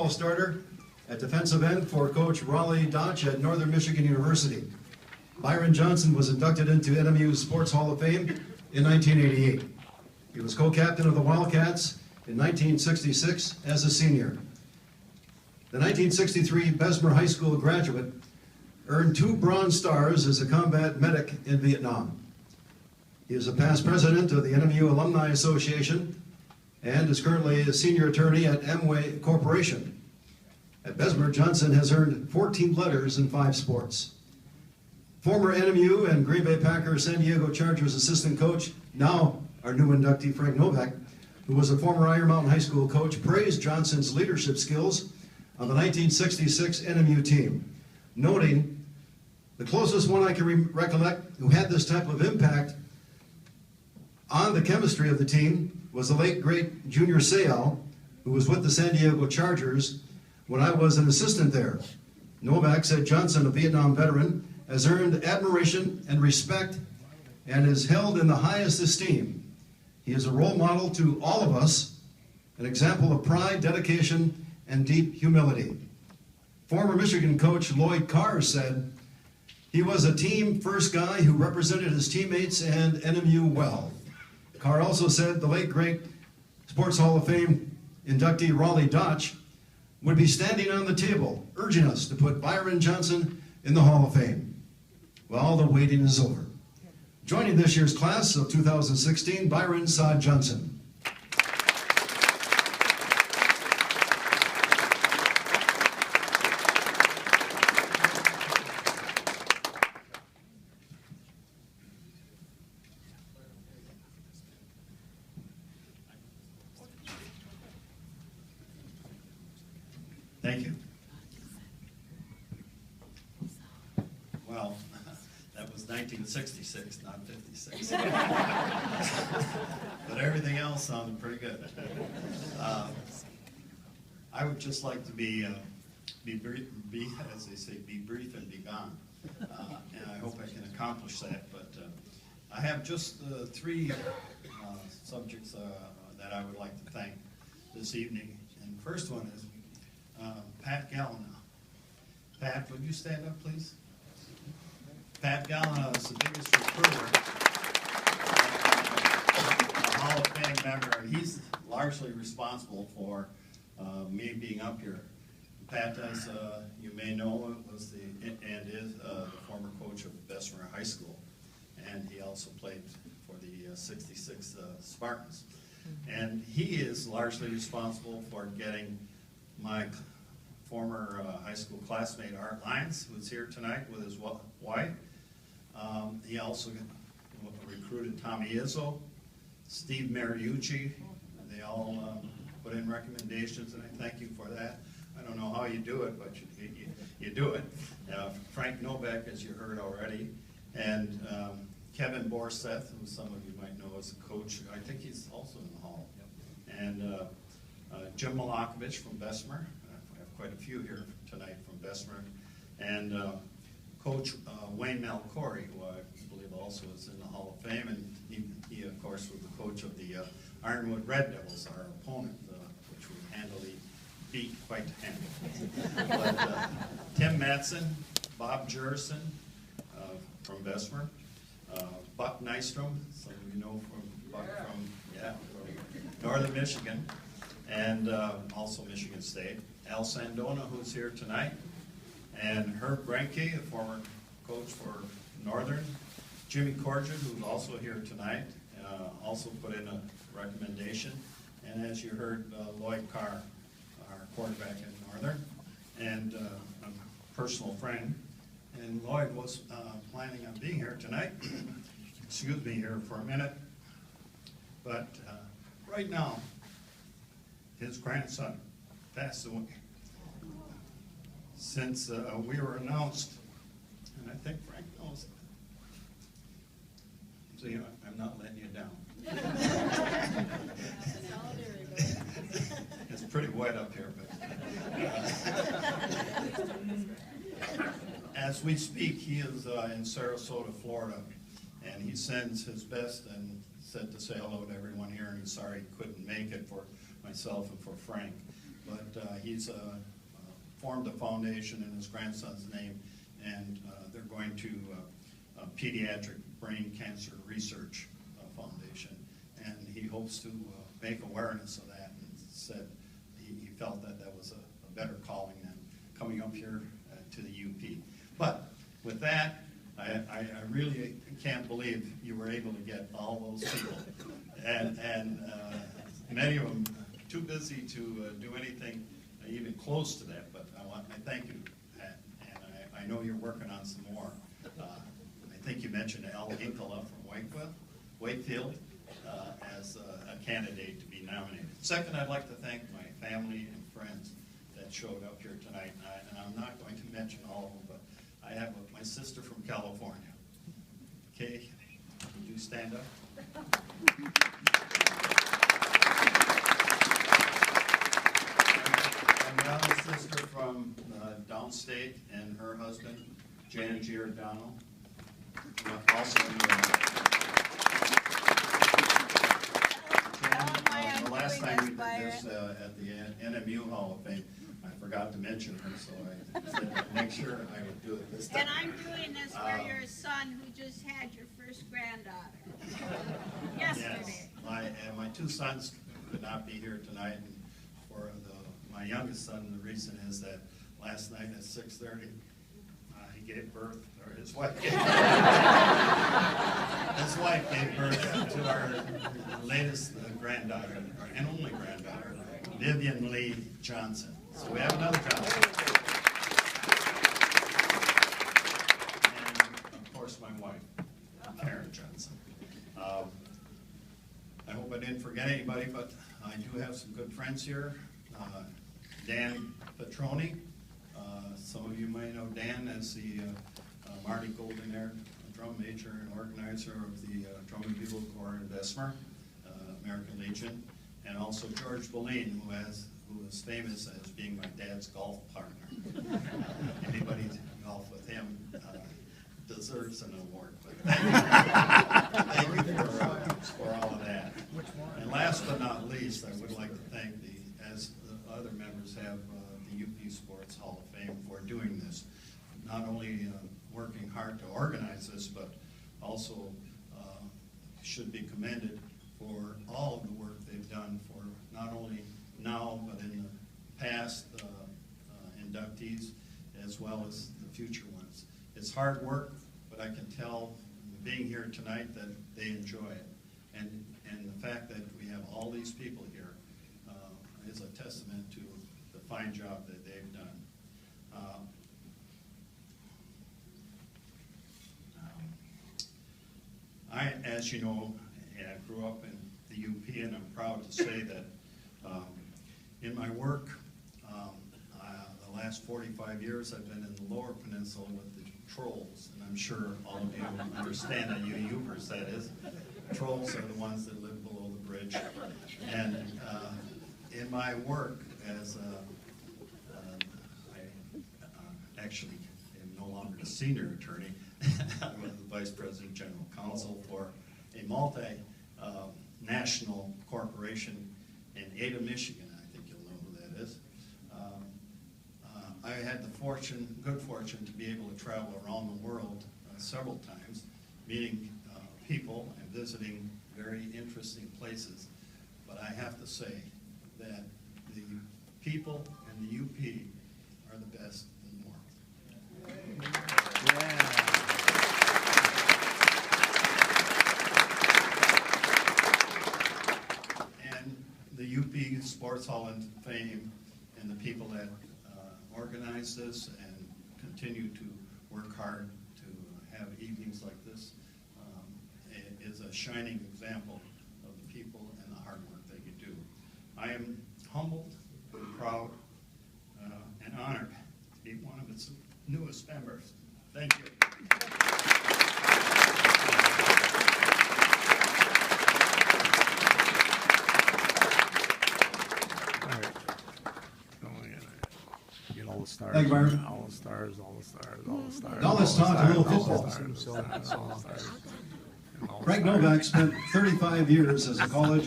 football starter at defensive end for Coach Raleigh Dodge at Northern Michigan University. Byron Johnson was inducted into NMU's Sports Hall of Fame in 1988. He was co-captain of the Wildcats in 1966 as a senior. The 1963 Bessemer High School graduate earned 2 Bronze Stars as a combat medic in Vietnam. He is a past president of the NMU Alumni Association and is currently a senior attorney at Amway Corporation. At Bessemer, Johnson has earned 14 letters in 5 sports. Former NMU and Green Bay Packers San Diego Chargers assistant coach, now our new inductee Frank Novak, who was a former Iron Mountain High School coach, praised Johnson's leadership skills on the 1966 NMU team, noting, "The closest one I can recollect who had this type of impact on the chemistry of the team was the late, great Junior Seau, who was with the San Diego Chargers when I was an assistant there." Novak said Johnson, a Vietnam veteran, has earned admiration and respect and is held in the highest esteem. He is a role model to all of us, an example of pride, dedication, and deep humility. Former Michigan coach Lloyd Carr said, "He was a team-first guy who represented his teammates and NMU well." Carr also said the late, great Sports Hall of Fame inductee Raleigh Dodge would be standing on the table, urging us to put Byron Johnson in the Hall of Fame. Well, the waiting is over. Joining this year's class of 2016, Byron Saad Johnson. Thank you. Well, that was 1966, not 56. But everything else sounded pretty good. I would just like to be brief, as they say, be brief and be gone. And I hope I can accomplish that. But I have just 3 subjects that I would like to thank this evening. And the first one is Pat Gallina. Pat, would you stand up, please? Pat Gallina is the biggest recruiter, a Hall of Fame member, and he's largely responsible for me being up here. Pat, as you may know, was and is the former coach of Bessemer High School, and he also played for the 66 Spartans. And he is largely responsible for getting my former high school classmate Art Lyons, who's here tonight with his wife. He also recruited Tommy Izzo, Steve Mariucci. They all put in recommendations, and I thank you for that. I don't know how you do it, but you do it. Frank Novak, as you heard already, and Kevin Borseth, who some of you might know as a coach. I think he's also in the hall. And Jim Malakovich from Bessemer. I have quite a few here tonight from Bessemer. And Coach Wayne Malcory, who I believe also is in the Hall of Fame. And he of course, was the coach of the Ironwood Red Devils, our opponent, which we handily beat quite handily. But Tim Mattson, Bob Jurison from Bessemer, Buck Nystrom, some of you know from Northern Michigan, and also Michigan State. Al Sandona, who's here tonight, and Herb Grenke, the former coach for Northern. Jimmy Corgid, who's also here tonight, also put in a recommendation. And as you heard, Lloyd Carr, our quarterback at Northern, and a personal friend. And Lloyd was planning on being here tonight. Excuse me here for a minute. But right now, his grandson passed away. Since we were announced, and I think Frank knows it. So, I'm not letting you down. It's pretty wet up here, but as we speak, he is in Sarasota, Florida, and he sends his best and said to say hello to everyone here, and he's sorry he couldn't make it for myself and for Frank. but he's formed a foundation in his grandson's name, and they're going to a pediatric brain cancer research foundation, and he hopes to make awareness of that, and said he felt that that was a better calling than coming up here to the UP. But with that, I really can't believe you were able to get all those people, and many of them too busy to do anything even close to that. But I thank you, Pat, and I know you're working on some more. I think you mentioned Al Hinkala from Wakefield as a candidate to be nominated. Second, I'd like to thank my family and friends that showed up here tonight, and I'm not going to mention all of them, but I have my sister from California. Kay, would you stand up? And my other sister from downstate, and her husband, Jan Giordano, also in the last time we did this at the NMU Hall of Fame, I forgot to mention her, so I said I'd make sure I would do it this time. And I'm doing this for your son who just had your first granddaughter yesterday. Yes, my two sons could not be here tonight. And for my youngest son, the reason is that last night at 6:30, he gave birth, or his wife gave birth to our latest granddaughter, and only granddaughter, Vivian Lee Johnson. So we have another Johnson. And of course my wife, Karen Johnson. I hope I didn't forget anybody, but I do have some good friends here. Dan Petroni. Some of you might know Dan as the Marty Goldenair drum major and organizer of the Drum and Bugle Corps in Bessemer, American Legion, and also George Boleen, who is famous as being my dad's golf partner. Anybody to golf with him deserves an award. But thank you for all of that. And last but not least, I would like to thank as the other members have, the UP Sports Hall of Fame for doing this. Not only working hard to organize this, but also should be commended for all of the work they've done for not only now, but in the past inductees, as well as the future ones. It's hard work, but I can tell being here tonight that they enjoy it. And the fact that we have all these people here is a testament to the fine job that they've done. As you know, I grew up in the UP, and I'm proud to say that in my work, the last 45 years I've been in the Lower Peninsula with the Trolls, and I'm sure all of you understand that, you Upers, that is. Trolls are the ones that live below the bridge. And in my work as I actually am no longer a senior attorney, I was the Vice President General Counsel for a multi-national corporation in Ada, Michigan. I think you'll know who that is. I had the good fortune to be able to travel around the world several times, meeting people and visiting very interesting places. But I have to say that the people in the UP are the best in the world. Yeah. The UP Sports Hall of Fame and the people that organize this and continue to work hard to have evenings like this is a shining example of the people and the hard work that you do. I am humbled, proud, and honored to be one of its newest members. Thank you. Thank you, Byron. All the stars. Now let's talk a little football. Frank Novak spent 35 years as a college